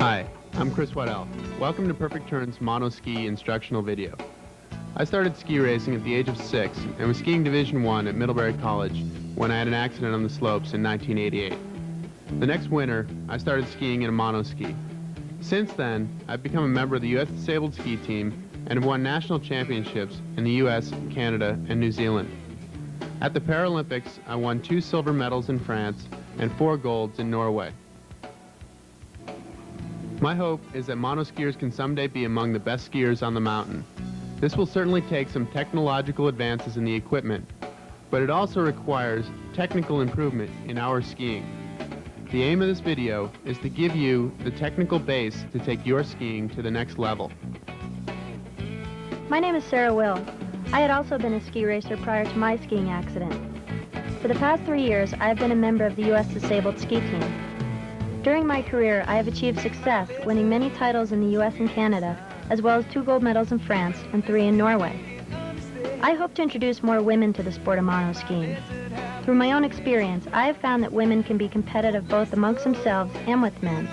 Hi, I'm Chris Waddell. Welcome to Perfect Turn's mono-ski instructional video. I started ski racing at the age of 6 and was skiing Division 1 at Middlebury College when I had an accident on the slopes in 1988. The next winter, I started skiing in a mono-ski. Since then, I've become a member of the U.S. Disabled Ski Team and have won national championships in the U.S., Canada, and New Zealand. At the Paralympics, I won 2 silver medals in France and 4 golds in Norway. My hope is that monoskiers can someday be among the best skiers on the mountain. This will certainly take some technological advances in the equipment, but it also requires technical improvement in our skiing. The aim of this video is to give you the technical base to take your skiing to the next level. My name is Sarah Will. I had also been a ski racer prior to my skiing accident. For the past 3 years, I have been a member of the U.S. Disabled Ski Team. During my career, I have achieved success, winning many titles in the U.S. and Canada, as well as 2 gold medals in France and 3 in Norway. I hope to introduce more women to the sport of mono-skiing. Through my own experience, I have found that women can be competitive both amongst themselves and with men.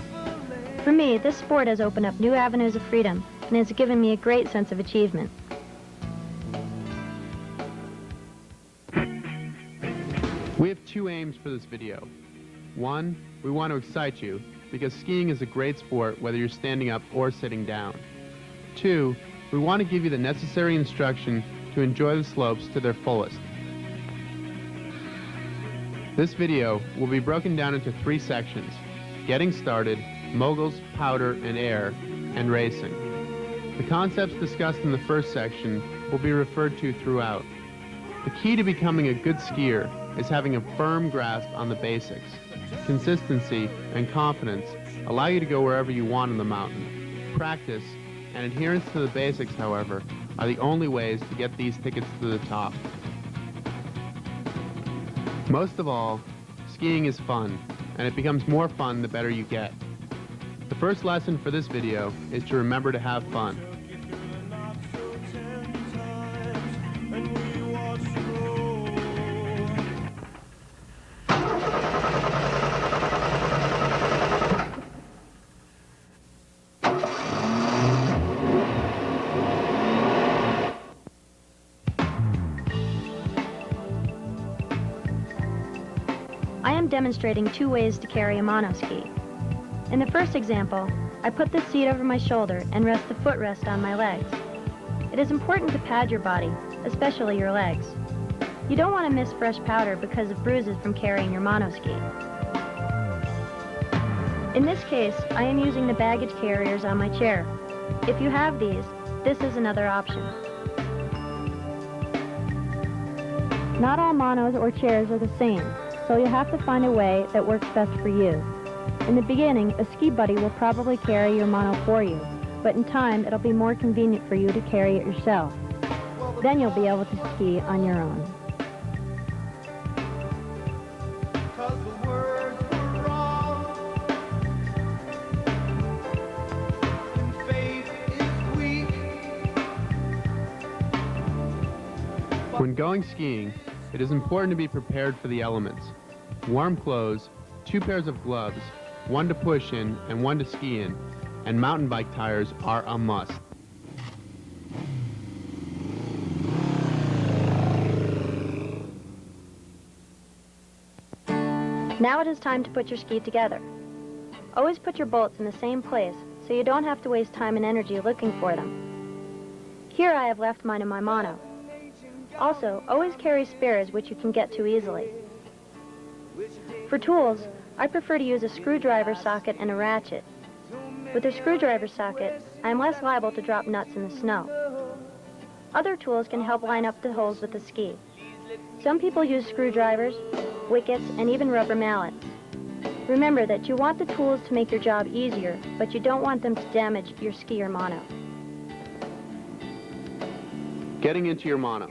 For me, this sport has opened up new avenues of freedom and has given me a great sense of achievement. We have 2 aims for this video. 1, we want to excite you, because skiing is a great sport whether you're standing up or sitting down. 2, we want to give you the necessary instruction to enjoy the slopes to their fullest. This video will be broken down into 3 sections: getting started, moguls, powder and air, and racing. The concepts discussed in the first section will be referred to throughout. The key to becoming a good skier is having a firm grasp on the basics. Consistency and confidence allow you to go wherever you want on the mountain. Practice and adherence to the basics, however, are the only ways to get these tickets to the top. Most of all, skiing is fun, and it becomes more fun the better you get. The first lesson for this video is to remember to have fun. I am demonstrating 2 ways to carry a mono-ski. In the first example, I put the seat over my shoulder and rest the footrest on my legs. It is important to pad your body, especially your legs. You don't want to miss fresh powder because of bruises from carrying your mono-ski. In this case, I am using the baggage carriers on my chair. If you have these, this is another option. Not all monos or chairs are the same, so you'll have to find a way that works best for you. In the beginning, a ski buddy will probably carry your mono for you, but in time it'll be more convenient for you to carry it yourself. Then you'll be able to ski on your own. When going skiing, it is important to be prepared for the elements. Warm clothes, 2 pairs of gloves, 1 to push in and 1 to ski in, and mountain bike tires are a must. Now it is time to put your ski together. Always put your bolts in the same place so you don't have to waste time and energy looking for them. Here I have left mine in my mono. Also, always carry spares which you can get to easily. For tools, I prefer to use a screwdriver socket and a ratchet. With a screwdriver socket, I am less liable to drop nuts in the snow. Other tools can help line up the holes with the ski. Some people use screwdrivers, wickets, and even rubber mallets. Remember that you want the tools to make your job easier, but you don't want them to damage your ski or mono. Getting into your mono.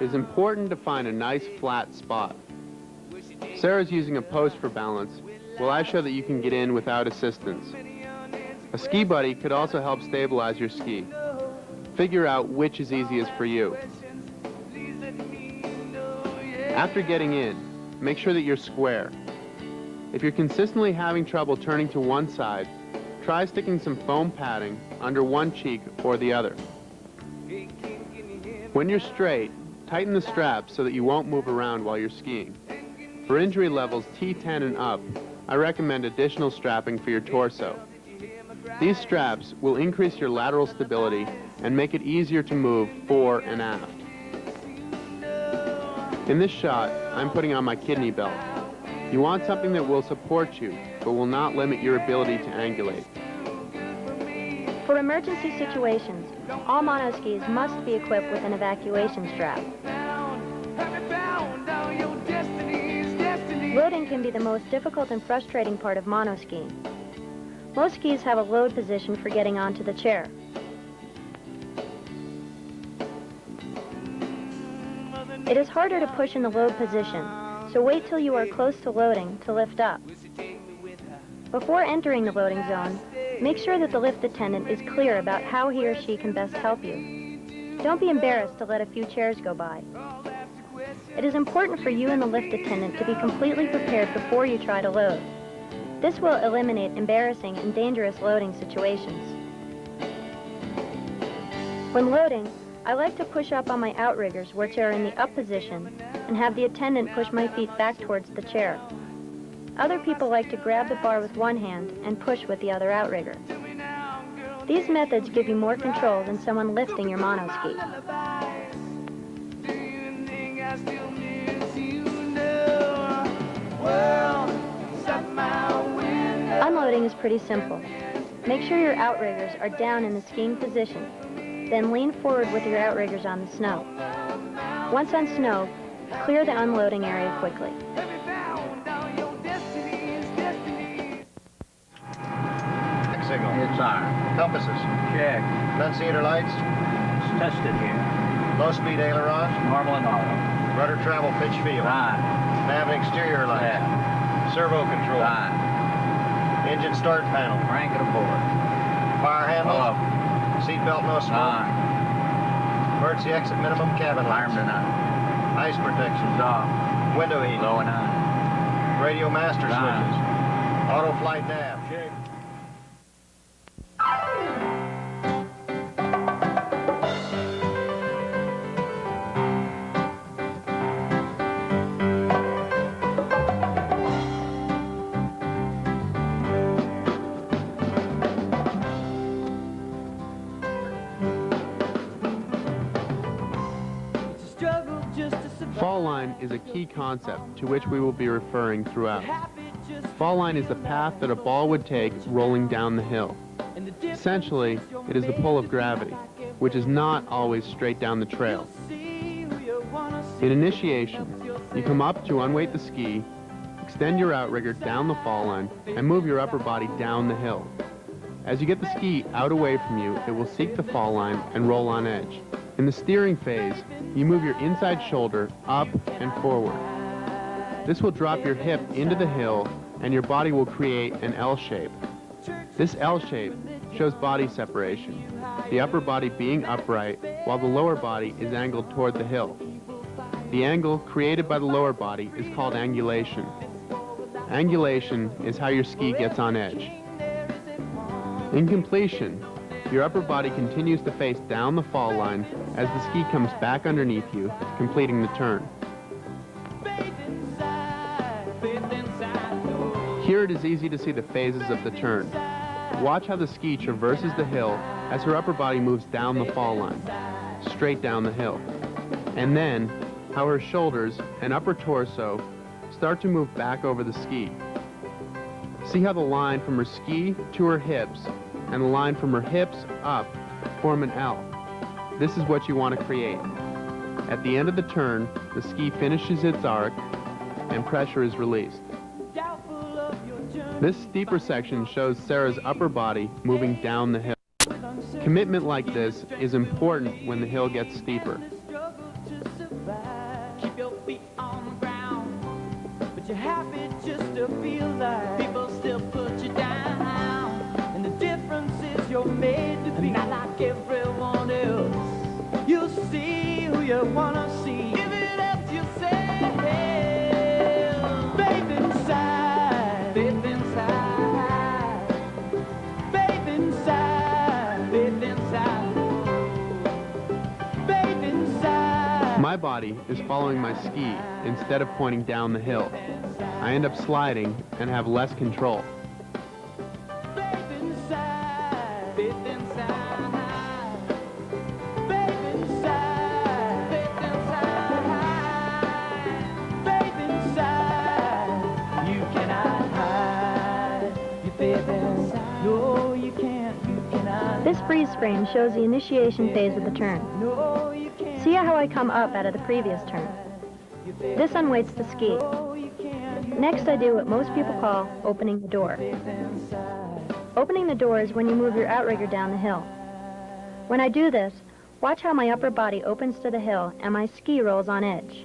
It is important to find a nice flat spot. Sarah's using a post for balance, while I show that you can get in without assistance. A ski buddy could also help stabilize your ski. Figure out which is easiest for you. After getting in, make sure that you're square. If you're consistently having trouble turning to one side, try sticking some foam padding under one cheek or the other. When you're straight, tighten the straps so that you won't move around while you're skiing. For injury levels T10 and up, I recommend additional strapping for your torso. These straps will increase your lateral stability and make it easier to move fore and aft. In this shot, I'm putting on my kidney belt. You want something that will support you, but will not limit your ability to angulate. For emergency situations, all monoskis must be equipped with an evacuation strap. Loading can be the most difficult and frustrating part of monoskiing. Most skis have a load position for getting onto the chair. It is harder to push in the load position, so wait till you are close to loading to lift up. Before entering the loading zone, make sure that the lift attendant is clear about how he or she can best help you. Don't be embarrassed to let a few chairs go by. It is important for you and the lift attendant to be completely prepared before you try to load. This will eliminate embarrassing and dangerous loading situations. When loading, I like to push up on my outriggers, which are in the up position, and have the attendant push my feet back towards the chair. Other people like to grab the bar with one hand and push with the other outrigger. These methods give you more control than someone lifting your monoski. Unloading is pretty simple. Make sure your outriggers are down in the skiing position. Then lean forward with your outriggers on the snow. Once on snow, clear the unloading area quickly. Signal. It's on. Compasses. Check. Annunciator lights. It's tested here. Low speed ailerons. Normal and auto. Rudder travel pitch field. On. Nav and exterior lights. Left. Servo control. On. Engine start panel. Crank it aboard. Fire handle. Pull up. Seatbelt no smoke. On. Emergency exit minimum cabin lights. Armed and on. Ice protection. It's off. Window heat. Low and on. Radio master On. switches. Auto flight nav. Fall line is a key concept to which we will be referring throughout. Fall line is the path that a ball would take rolling down the hill. Essentially, it is the pull of gravity, which is not always straight down the trail. In initiation, you come up to unweight the ski, extend your outrigger down the fall line, and move your upper body down the hill. As you get the ski out away from you, it will seek the fall line and roll on edge. In the steering phase, you move your inside shoulder up and forward. This will drop your hip into the hill and your body will create an L shape. This L shape shows body separation, the upper body being upright while the lower body is angled toward the hill. The angle created by the lower body is called angulation. Angulation is how your ski gets on edge. In completion, your upper body continues to face down the fall line as the ski comes back underneath you, completing the turn. Here it is easy to see the phases of the turn. Watch how the ski traverses the hill as her upper body moves down the fall line, straight down the hill. And then, how her shoulders and upper torso start to move back over the ski. See how the line from her ski to her hips and the line from her hips up form an L. This is what you want to create. At the end of the turn, the ski finishes its arc and pressure is released. This steeper section shows Sarah's upper body moving down the hill. Commitment like this is important when the hill gets steeper. Keep your feet on the ground, but you're happy just to feel like people still put you down. And the difference is you're made to be not like everyone else. You'll see who you wanna see. Give it up to yourself. Faith inside, faith inside. Faith body is following my ski instead of pointing down the hill. I end up sliding and have less control. Faith inside, faith inside, faith inside, faith inside, faith inside. You cannot hide your faith inside. No, you can't. You cannot. This freeze frame shows the initiation phase of the turn. No, you can't. See how I come up out of the previous turn. This unweights the ski. No, you can't. Next I do what most people call opening the door. Faith inside. Opening the door is when you move your outrigger down the hill. When I do this, watch how my upper body opens to the hill and my ski rolls on edge.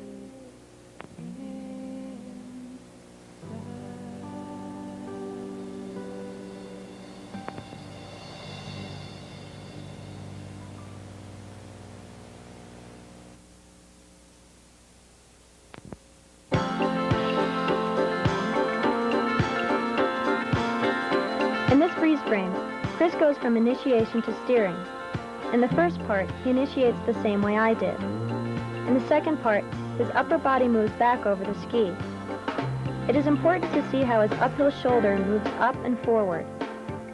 In this freeze frame, Chris goes from initiation to steering. In the first part, he initiates the same way I did. In the second part, his upper body moves back over the ski. It is important to see how his uphill shoulder moves up and forward.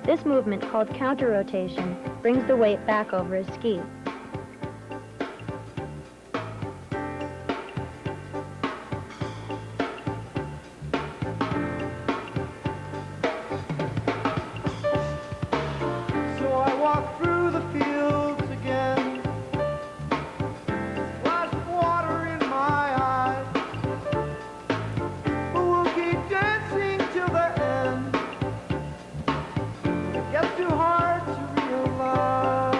This movement, called counter rotation, brings the weight back over his ski. So I walk through the fields again, splash of water in my eyes, but we'll keep dancing till the end. It gets too hard to realize.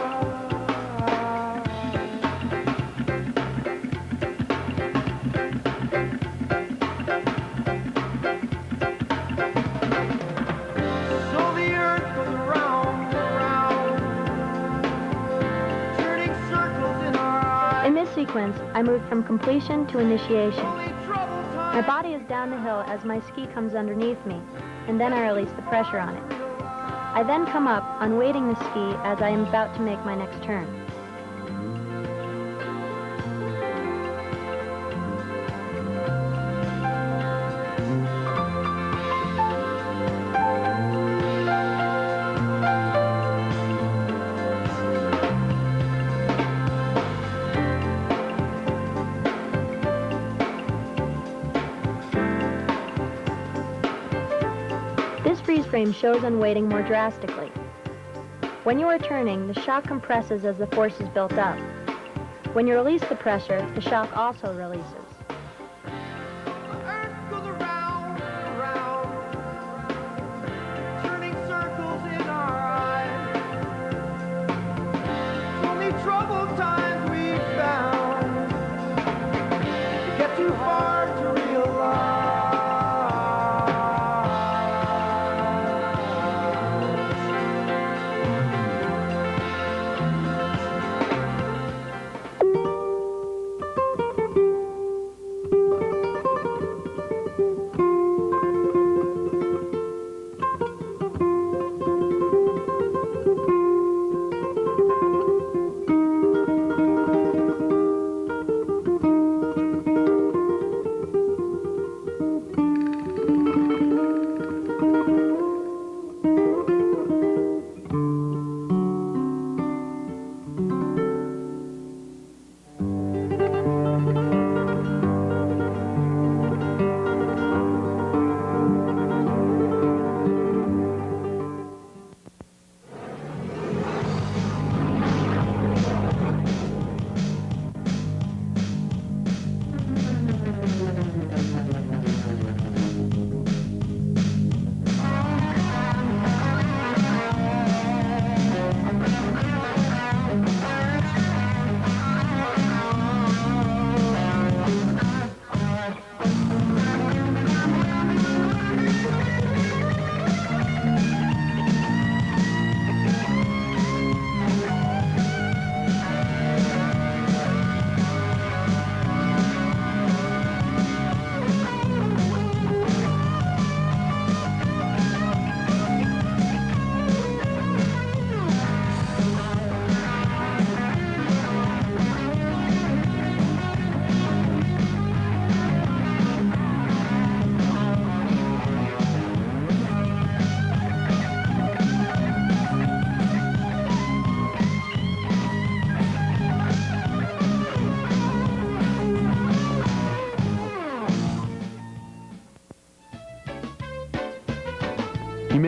So the earth goes around and around, turning circles in our eyes. In this sequence, I move from completion to initiation. Only trouble My time. body is down the hill as my ski comes underneath me, and then I release the pressure on it. I then come up, unweighting the ski as I am about to make my next turn. This freeze frame shows unweighting more drastically. When you are turning, the shock compresses as the force is built up. When you release the pressure, the shock also releases. The earth goes around and around, turning circles in our eyes. Only troubled times we found. It gets too hard to realize.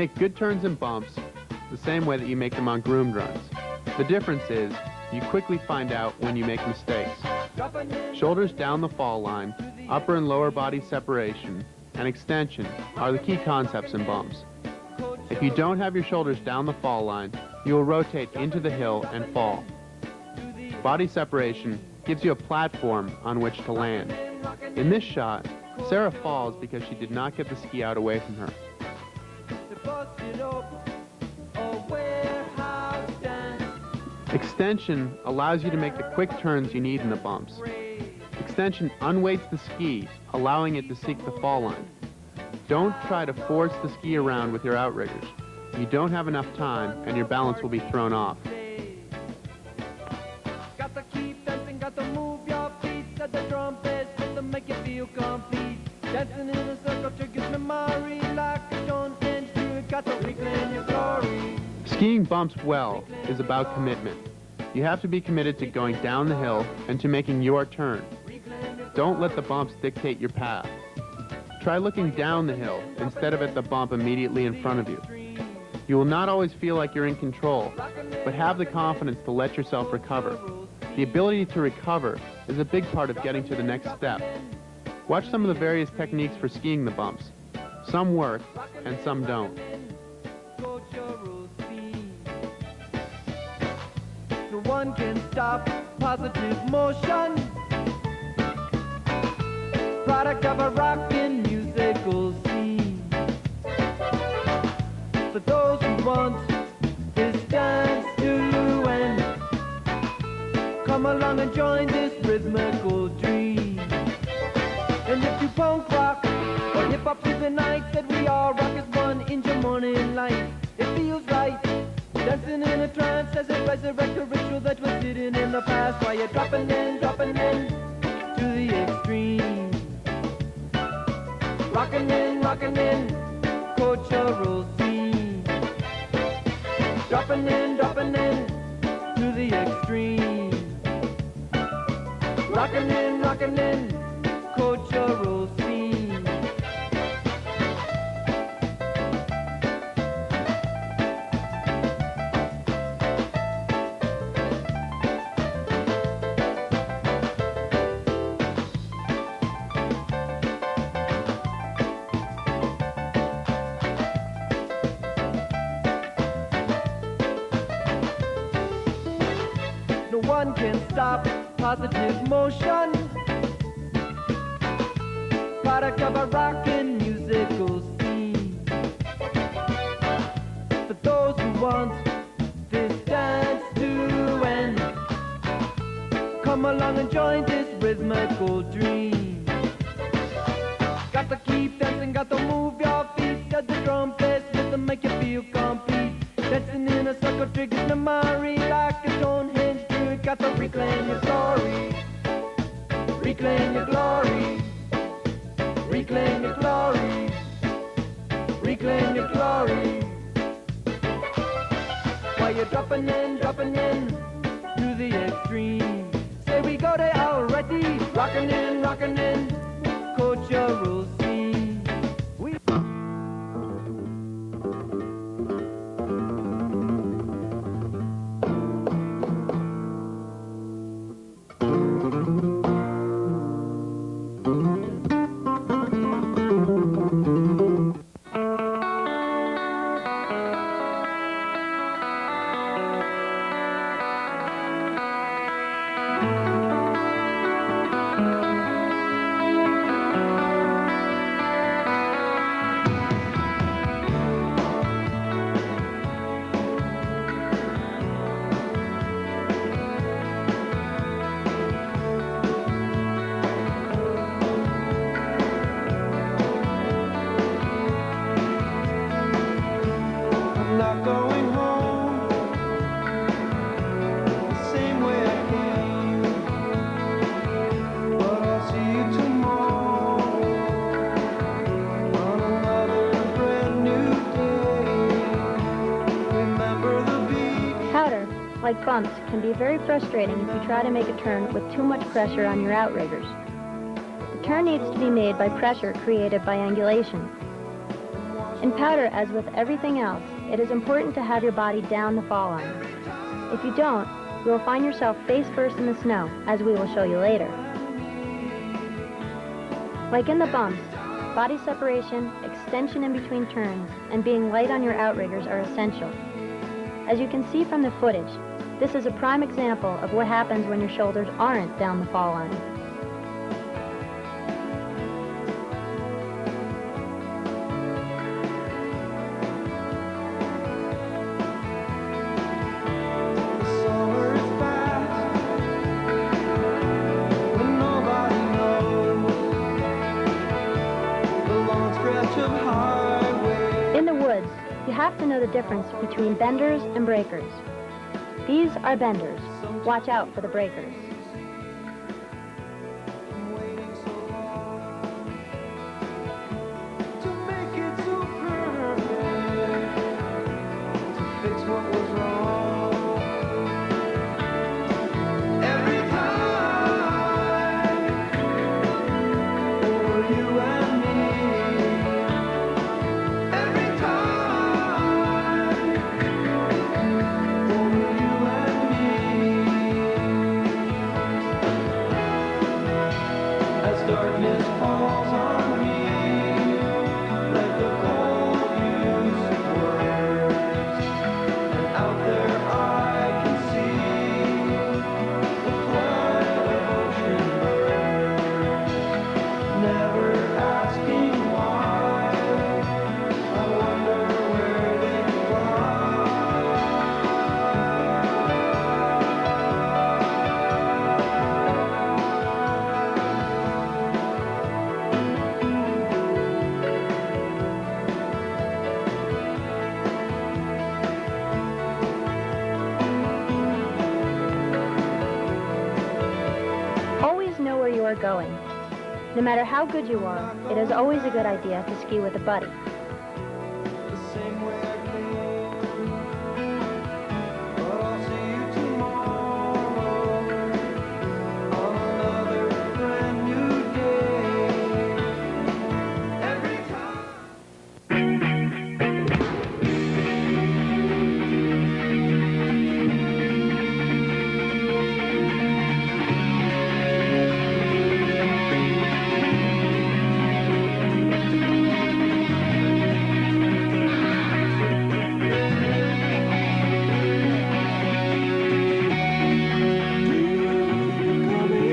make good turns and bumps the same way that you make them on groomed runs. The difference is you quickly find out when you make mistakes. Shoulders down the fall line, upper and lower body separation, and extension are the key concepts in bumps. If you don't have your shoulders down the fall line, you will rotate into the hill and fall. Body separation gives you a platform on which to land. In this shot, Sarah falls because she did not get the ski out away from her. Extension allows you to make the quick turns you need in the bumps. Extension unweights the ski, allowing it to seek the fall line. Don't try to force the ski around with your outriggers. You don't have enough time and your balance will be thrown off. Got to keep dancing, got to move your feet to the trumpet, just to make you feel complete. Dancing in a circle triggers memory like a Stonehenge. You got to reclaim your glory. Skiing bumps well is about commitment. You have to be committed to going down the hill and to making your turn. Don't let the bumps dictate your path. Try looking down the hill instead of at the bump immediately in front of you. You will not always feel like you're in control, but have the confidence to let yourself recover. The ability to recover is a big part of getting to the next step. Watch some of the various techniques for skiing the bumps. Some work and some don't. No one can stop positive motion. Product of a rockin' musical scene. For those who want this dance to end, come along and join this rhythmical dream. And if you punk rock or hip hop through the night, said we all rock as one in your morning light. It feels right, dancing in a trance as it resurrects a ritual that was hidden in the past. While you're dropping in to the extreme. Rockin' in, cultural scene. Dropping in to the extreme. Rockin' in, cultural scene. No one can stop positive motion. Product of a rockin' musical scene. For those who want this dance to end, come along and join this rhythmical dream. Got to keep dancing, got to move your feet to the drum bass rhythm, make you feel complete. Dancing in a circle triggers memory like a Stonehenge. You got to reclaim your glory. Reclaim your glory. Reclaim your glory. Reclaim your glory. While you're dropping in to the extreme. Say we go there already. Rockin' in, cultural scene. We like bumps, can be very frustrating if you try to make a turn with too much pressure on your outriggers. The turn needs to be made by pressure created by angulation. In powder, as with everything else, it is important to have your body down the fall line. If you don't, you will find yourself face first in the snow, as we will show you later. Like in the bumps, body separation, extension in between turns, and being light on your outriggers are essential. As you can see from the footage, this is a prime example of what happens when your shoulders aren't down the fall line. Summer is fast when nobody knows the long stretch of highway. In the woods, you have to know the difference between benders and breakers. These are benders. Watch out for the breakers. Waiting so long to make it so perfect, to fix what was wrong. Every time for you and me. Every time for you and me. As darkness falls on me, like the cold use of words, and out there I can see the flood of ocean birds, never asking why. I wonder where they fly. Always know where you are going. No matter how good you are, it is always a good idea to ski with a buddy. The same way I came, but I'll see you tomorrow on another brand new day. Every time.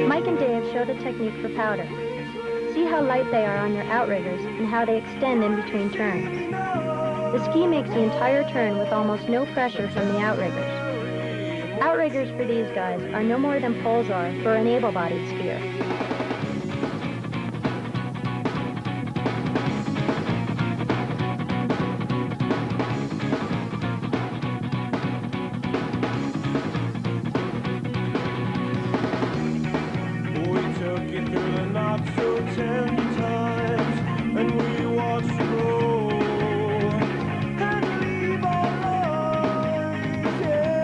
Mike and Dave show the technique for powder. See how light they are on your outriggers and how they extend in between turns. The ski makes the entire turn with almost no pressure from the outriggers. Outriggers for these guys are no more than poles are for an able-bodied skier. We took it through the not so tense times, and we watched you grow and leave our lives, yeah.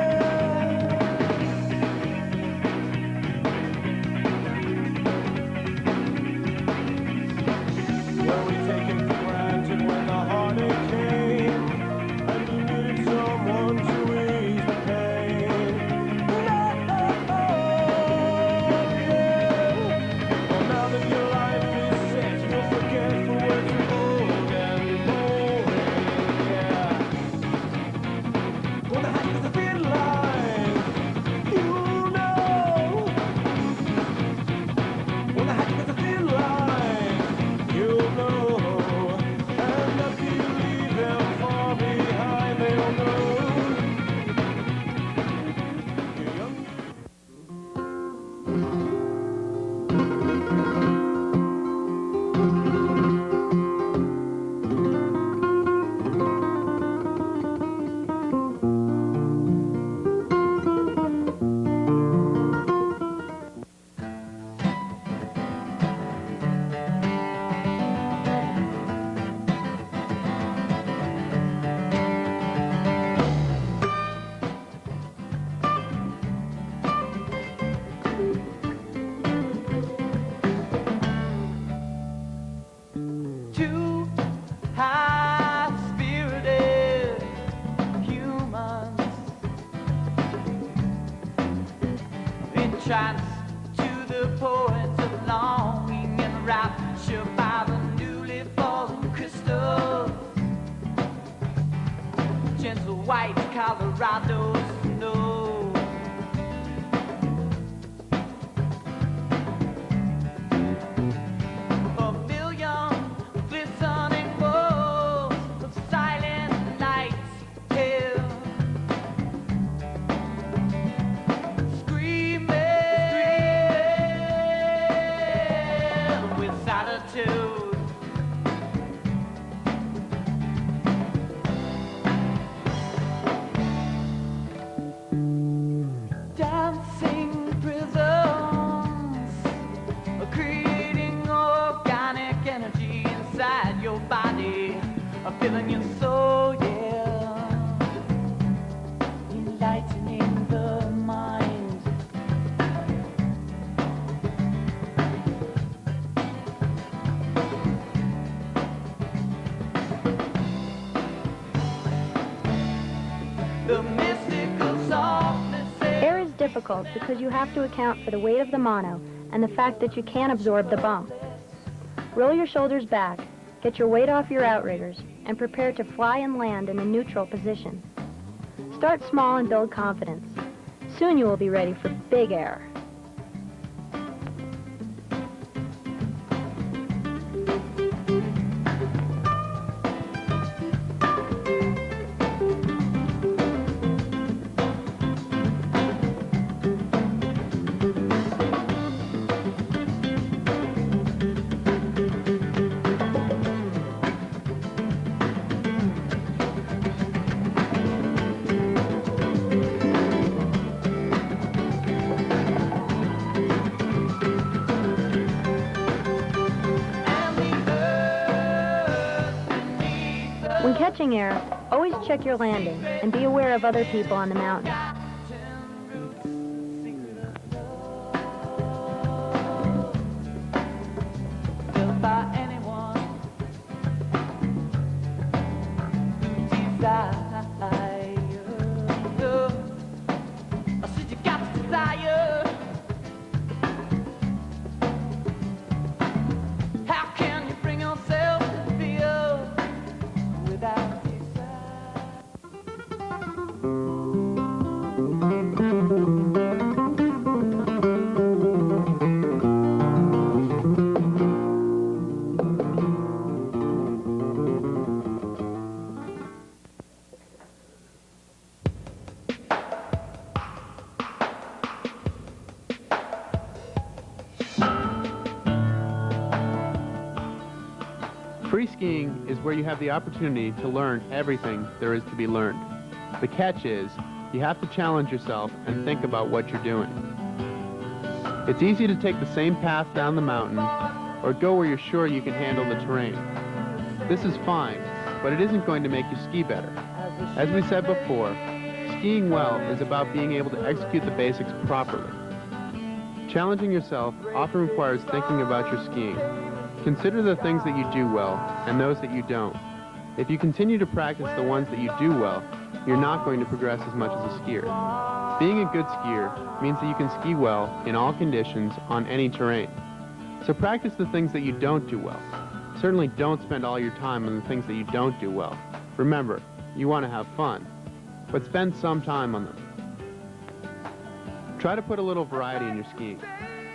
trance to the poets of longing and rapture by the newly fallen crystals. Gentle white Colorado snow. A million glistening balls of silent lights here, screaming with solitude. Dancing prisms, creating organic energy inside your body, filling your soul, yeah, enlightening the mind. The mystical softness. Air is difficult because you have to account for the weight of the mono and the fact that you can't absorb the bump. Roll your shoulders back, get your weight off your outriggers, and prepare to fly and land in a neutral position. Start small and build confidence. Soon you will be ready for big air. When catching air, always check your landing and be aware of other people on the mountain. Built by anyone who desires. I said you got the desire. How can you bring yourself to feel without desire? Free skiing is where you have the opportunity to learn everything there is to be learned. The catch is, you have to challenge yourself and think about what you're doing. It's easy to take the same path down the mountain or go where you're sure you can handle the terrain. This is fine, but it isn't going to make you ski better. As we said before, skiing well is about being able to execute the basics properly. Challenging yourself often requires thinking about your skiing. Consider the things that you do well and those that you don't. If you continue to practice the ones that you do well, you're not going to progress as much as a skier. Being a good skier means that you can ski well in all conditions on any terrain. So practice the things that you don't do well. Certainly don't spend all your time on the things that you don't do well. Remember, you want to have fun, but spend some time on them. Try to put a little variety in your skiing.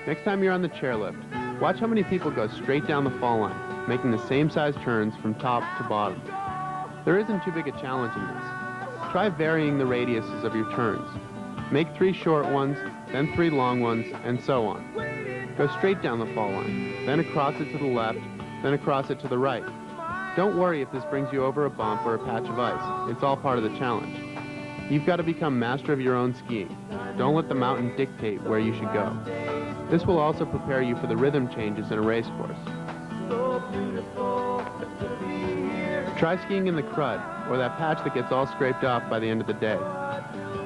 Next time you're on the chairlift, watch how many people go straight down the fall line, making the same size turns from top to bottom. There isn't too big a challenge in this. Try varying the radiuses of your turns. Make 3 short ones, then 3 long ones, and so on. Go straight down the fall line, then across it to the left, then across it to the right. Don't worry if this brings you over a bump or a patch of ice. It's all part of the challenge. You've got to become master of your own skiing. Don't let the mountain dictate where you should go. This will also prepare you for the rhythm changes in a race course. Try skiing in the crud, or that patch that gets all scraped off by the end of the day.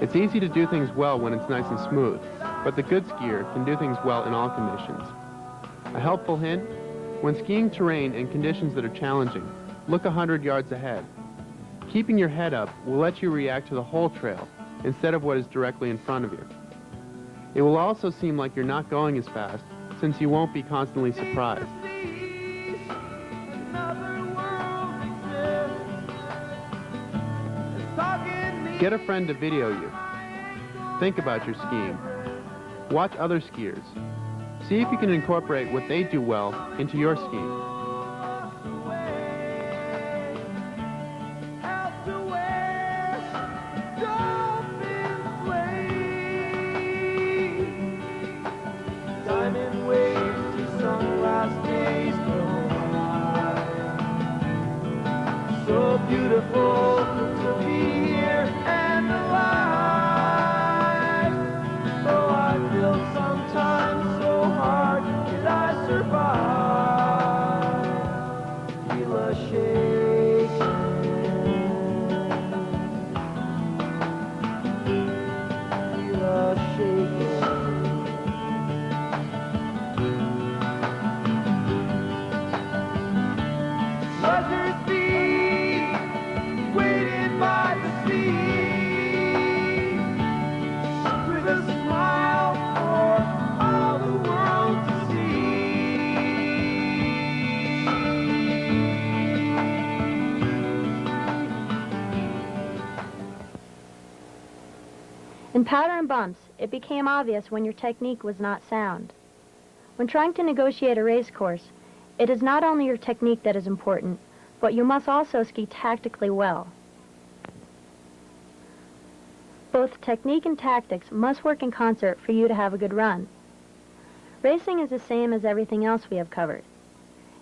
It's easy to do things well when it's nice and smooth, but the good skier can do things well in all conditions. A helpful hint: when skiing terrain and conditions that are challenging, look 100 yards ahead. Keeping your head up will let you react to the whole trail instead of what is directly in front of you. It will also seem like you're not going as fast, since you won't be constantly surprised. Get a friend to video you. Think about your skiing. Watch other skiers. See if you can incorporate what they do well into your skiing. Diamond waves to sunglass days go by. So beautiful to be here and alive. Though I feel sometimes so hard, can I survive? Feel a shaking. Feel a shaking. Pleasures be waiting by the sea with a smile for all the world to see. In powder and bumps, it became obvious when your technique was not sound. When trying to negotiate a race course, it is not only your technique that is important, but you must also ski tactically well. Both technique and tactics must work in concert for you to have a good run. Racing is the same as everything else we have covered.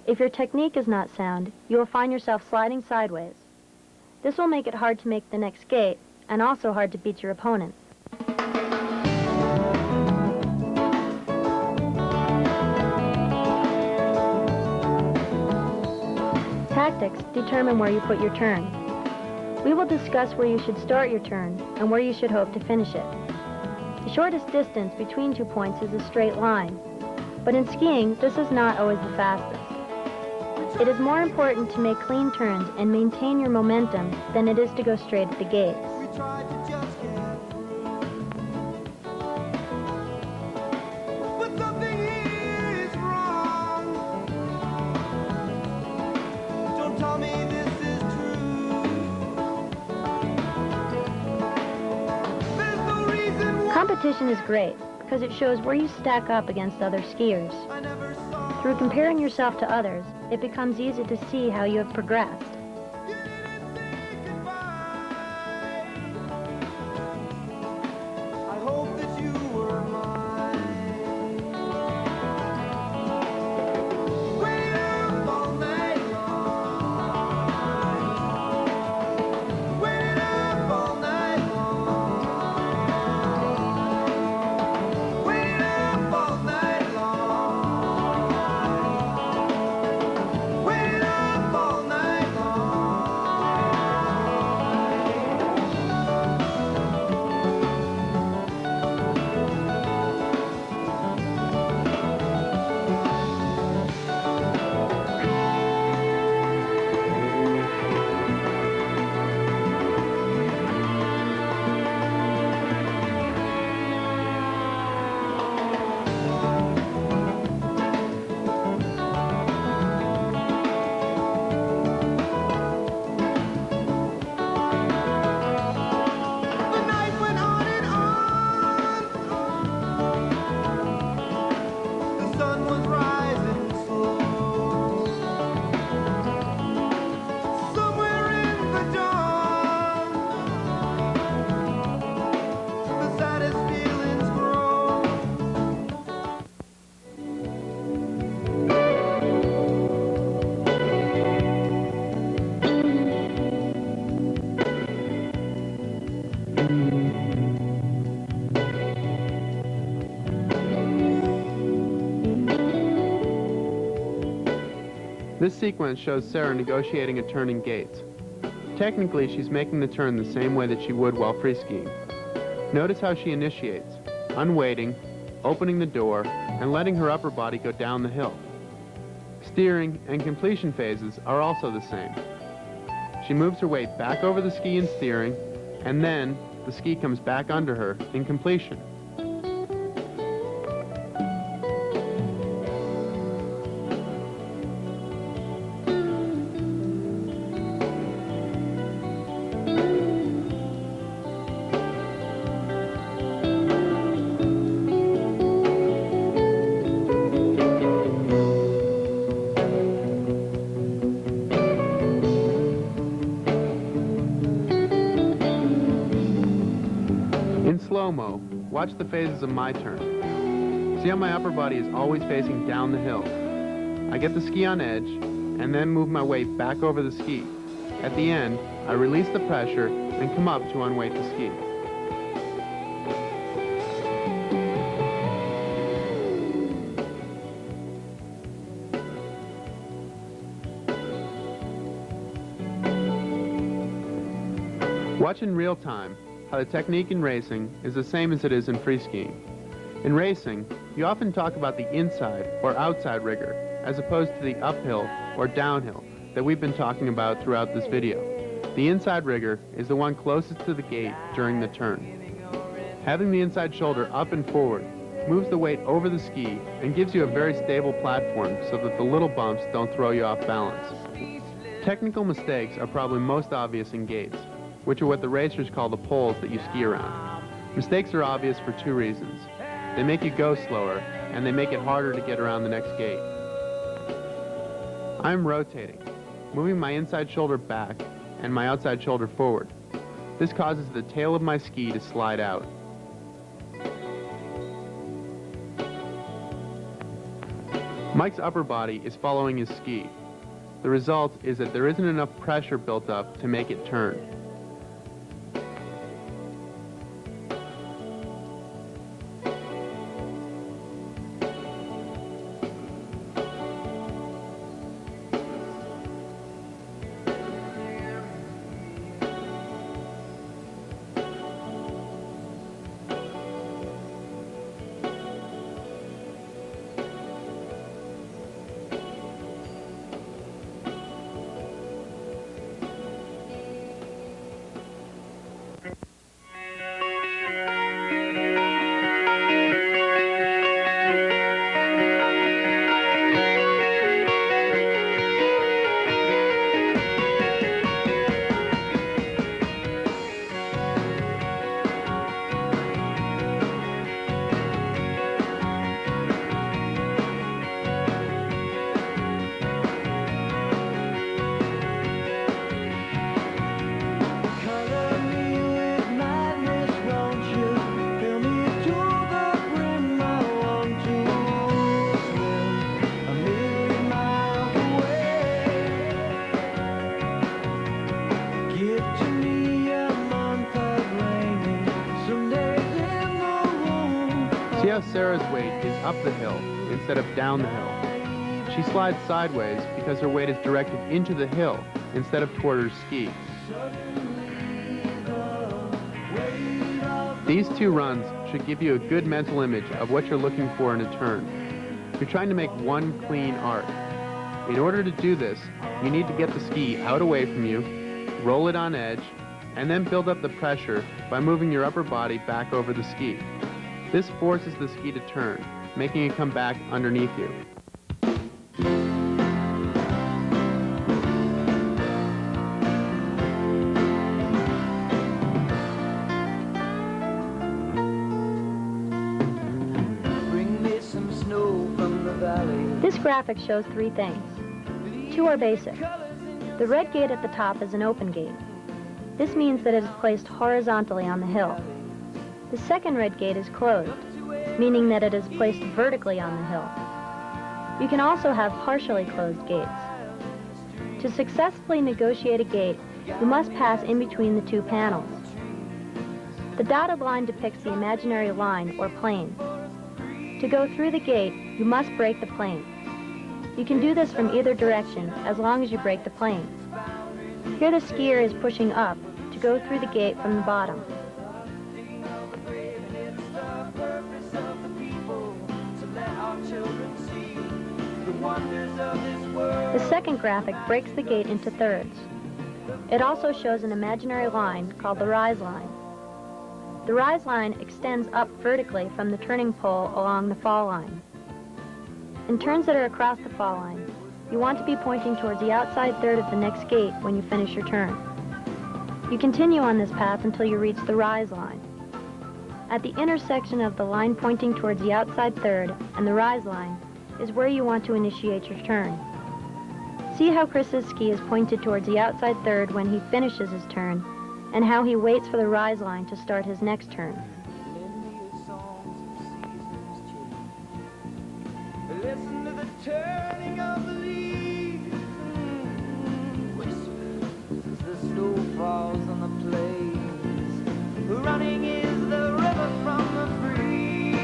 If your technique is not sound, you will find yourself sliding sideways. This will make it hard to make the next gate, and also hard to beat your opponent. Tactics determine where you put your turn. We will discuss where you should start your turn and where you should hope to finish it. The shortest distance between 2 points is a straight line, but in skiing, this is not always the fastest. It is more important to make clean turns and maintain your momentum than it is to go straight at the gates. We tried to just get through, but something is wrong. Don't tell me this is true. There's no reason why Competition is great because it shows where you stack up against other skiers. I never saw. Through comparing yourself to others, it becomes easy to see how you have progressed. You didn't say goodbye. I hope that you were mine. Wait up all night long. Wait up all night long. Wait up all night long. Wait up all night long. The night went on and on. The sun was rising slow. Somewhere in the dawn, the saddest feelings grow. This sequence shows Sarah negotiating a turn in gates. Technically, she's making the turn the same way that she would while free skiing. Notice how she initiates, unweighting, opening the door, and letting her upper body go down the hill. Steering and completion phases are also the same. She moves her weight back over the ski in steering, and then the ski comes back under her in completion. In slow-mo, watch the phases of my turn. See how my upper body is always facing down the hill. I get the ski on edge, and then move my weight back over the ski. At the end, I release the pressure and come up to unweight the ski. Watch in real time how the technique in racing is the same as it is in free skiing. In racing, you often talk about the inside or outside rigger, as opposed to the uphill or downhill that we've been talking about throughout this video. The inside rigger is the one closest to the gate during the turn. Having the inside shoulder up and forward moves the weight over the ski and gives you a very stable platform so that the little bumps don't throw you off balance. Technical mistakes are probably most obvious in gates, which are what the racers call the poles that you ski around. Mistakes are obvious for two reasons. They make you go slower, and they make it harder to get around the next gate. I'm rotating, moving my inside shoulder back and my outside shoulder forward. This causes the tail of my ski to slide out. Mike's upper body is following his ski. The result is that there isn't enough pressure built up to make it turn. See how Sarah's weight is up the hill instead of down the hill. She slides sideways because her weight is directed into the hill instead of toward her ski. These two runs should give you a good mental image of what you're looking for in a turn. You're trying to make one clean arc. In order to do this, you need to get the ski out away from you, roll it on edge, and then build up the pressure by moving your upper body back over the ski. This forces the ski to turn, making it come back underneath you. Bring me some snow from the valley. This graphic shows three things. Two are basic. The red gate at the top is an open gate. This means that it is placed horizontally on the hill. The second red gate is closed, meaning that it is placed vertically on the hill. You can also have partially closed gates. To successfully negotiate a gate, you must pass in between the two panels. The dotted line depicts the imaginary line or plane. To go through the gate, you must break the plane. You can do this from either direction as long as you break the plane. Here the skier is pushing up to go through the gate from the bottom. The second graphic breaks the gate into thirds. It also shows an imaginary line called the rise line. The rise line extends up vertically from the turning pole along the fall line. In turns that are across the fall line, you want to be pointing towards the outside third of the next gate when you finish your turn. You continue on this path until you reach the rise line. At the intersection of the line pointing towards the outside third and the rise line is where you want to initiate your turn. See how Chris's ski is pointed towards the outside third when he finishes his turn, and how he waits for the rise line to start his next turn. turning of the leaves, whispers as the snow falls on the plains. Running is the river from the breeze.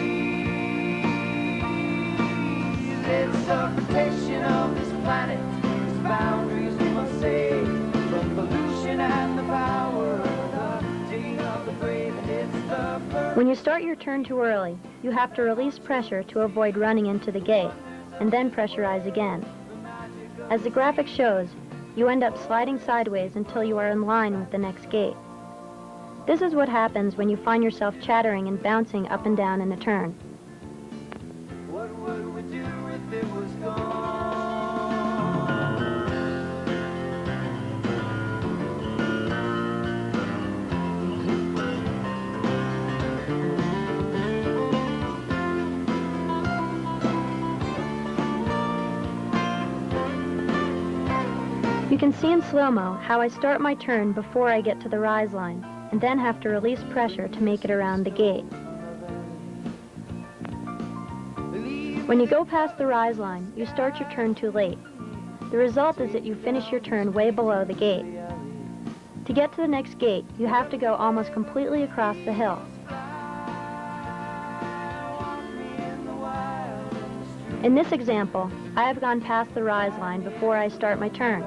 It's the protection of this planet, its boundaries we must save from pollution and the power of the taking of the brave. And it's the When you start your turn too early, you have to release pressure to avoid running into the gate, and then pressurize again. As the graphic shows, you end up sliding sideways until you are in line with the next gate. This is what happens when you find yourself chattering and bouncing up and down in a turn. what would we do if it was gone? You can see in slow-mo how I start my turn before I get to the rise line, and then have to release pressure to make it around the gate. When you go past the rise line, you start your turn too late. The result is that you finish your turn way below the gate. To get to the next gate, you have to go almost completely across the hill. In this example, I have gone past the rise line before I start my turn.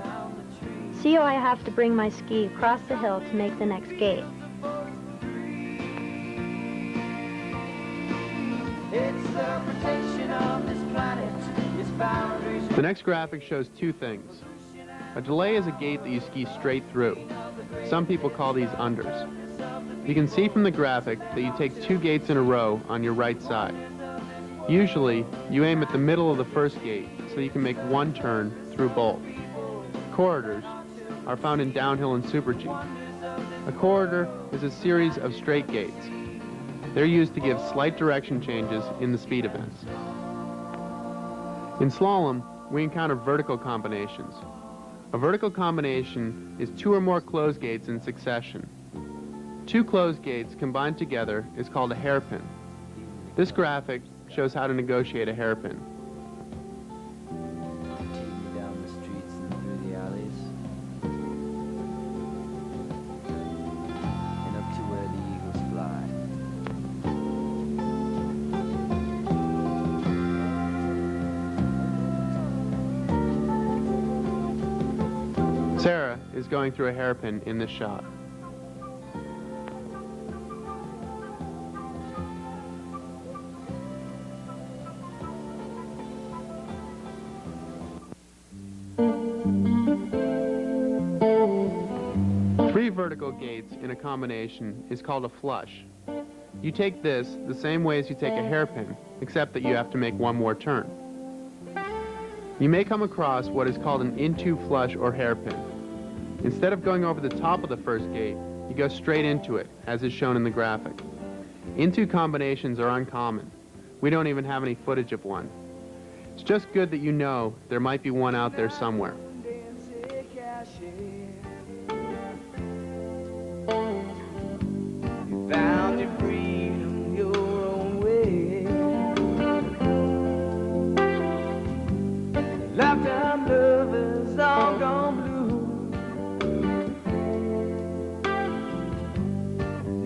See how I have to bring my ski across the hill to make the next gate. It's the protection of this planet, its boundaries. The next graphic shows two things. A delay is a gate that you ski straight through. Some people call these unders. You can see from the graphic that you take two gates in a row on your right side. Usually, you aim at the middle of the first gate so you can make one turn through both. Corridors are found in downhill and Super G. A corridor is a series of straight gates. They're used to give slight direction changes in the speed events. In slalom, we encounter vertical combinations. A vertical combination is two or more closed gates in succession. Two closed gates combined together is called a hairpin. This graphic shows how to negotiate a hairpin. Take me down the streets and through the alleys, and up to where the eagles fly. Sarah is going through a hairpin in this shot. Three vertical gates in a combination is called a flush. You take this the same way as you take a hairpin, except that you have to make one more turn. You may come across what is called an into flush or hairpin. Instead of going over the top of the first gate, you go straight into it, as is shown in the graphic. Into combinations are uncommon. We don't even have any footage of one. It's just good that you know there might be one out there somewhere. You found your freedom your own way. Lifetime lovers all gone blue.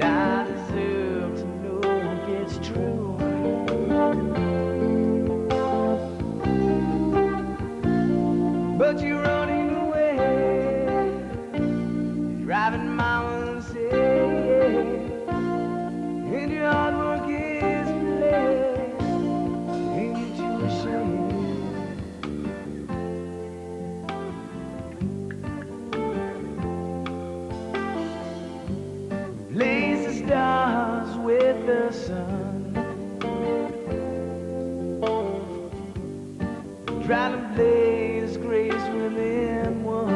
I deserve to know if it's true. But you're running away, driving miles and your hard work is play. Ain't you too ashamed? Blaze the stars with the sun, try to blaze grace within one.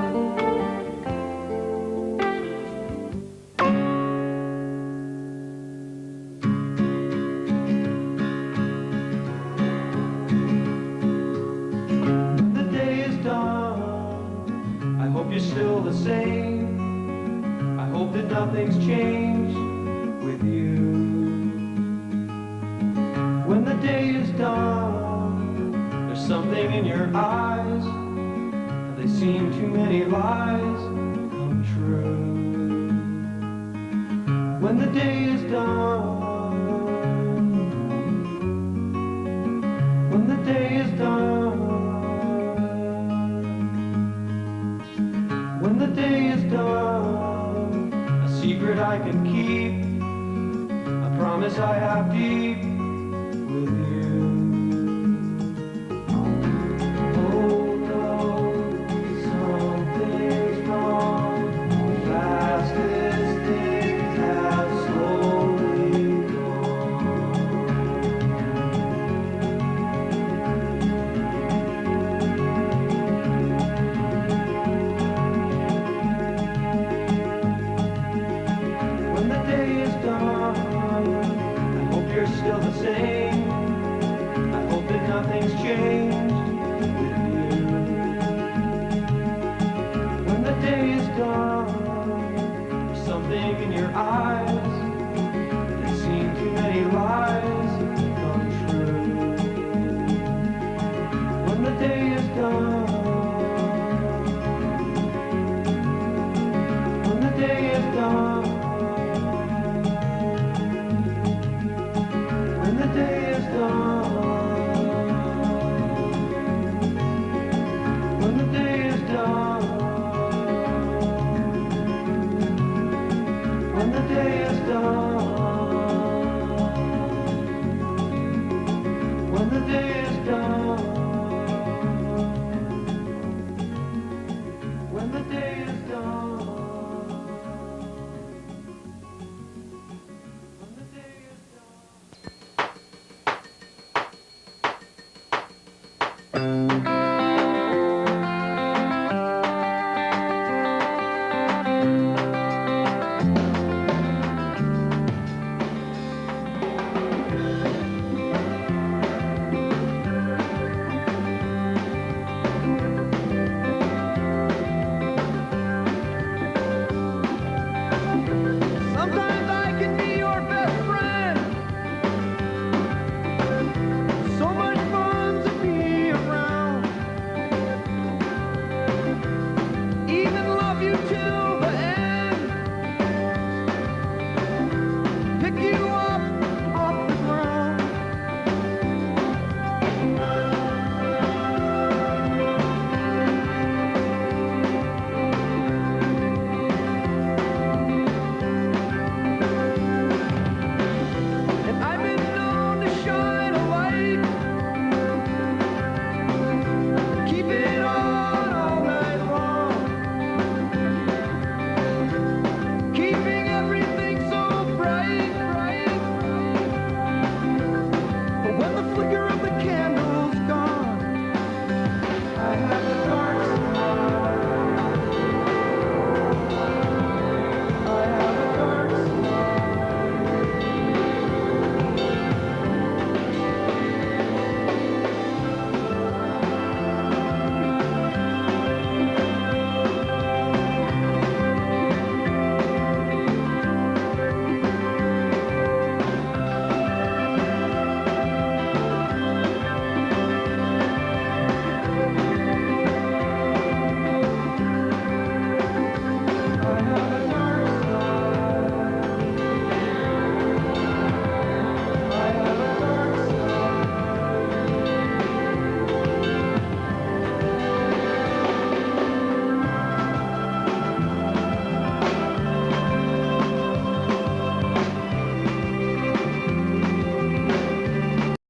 The day is done, I hope you're still the same. I hope that nothing's changed with you. When the day is done, there's something in your eyes. They seem too many lies come true. When the day is done, when the day is done, when the day is done, a secret I can keep, a promise I have deep with you. Oh no, something's wrong. Fastest things have slowly gone. When the day is done, I hope you're still the same. I hope that nothing's changed with you. When the day is done, there's something in your eyes that seem too many lies come true. When the day is done, when the day is done, when the day is done, when the day is done, when the day is done, when the day is done, when the day is done, when the day is done. Sometimes I can be your best friend. So much fun to be around. Even love you till the end. Pick you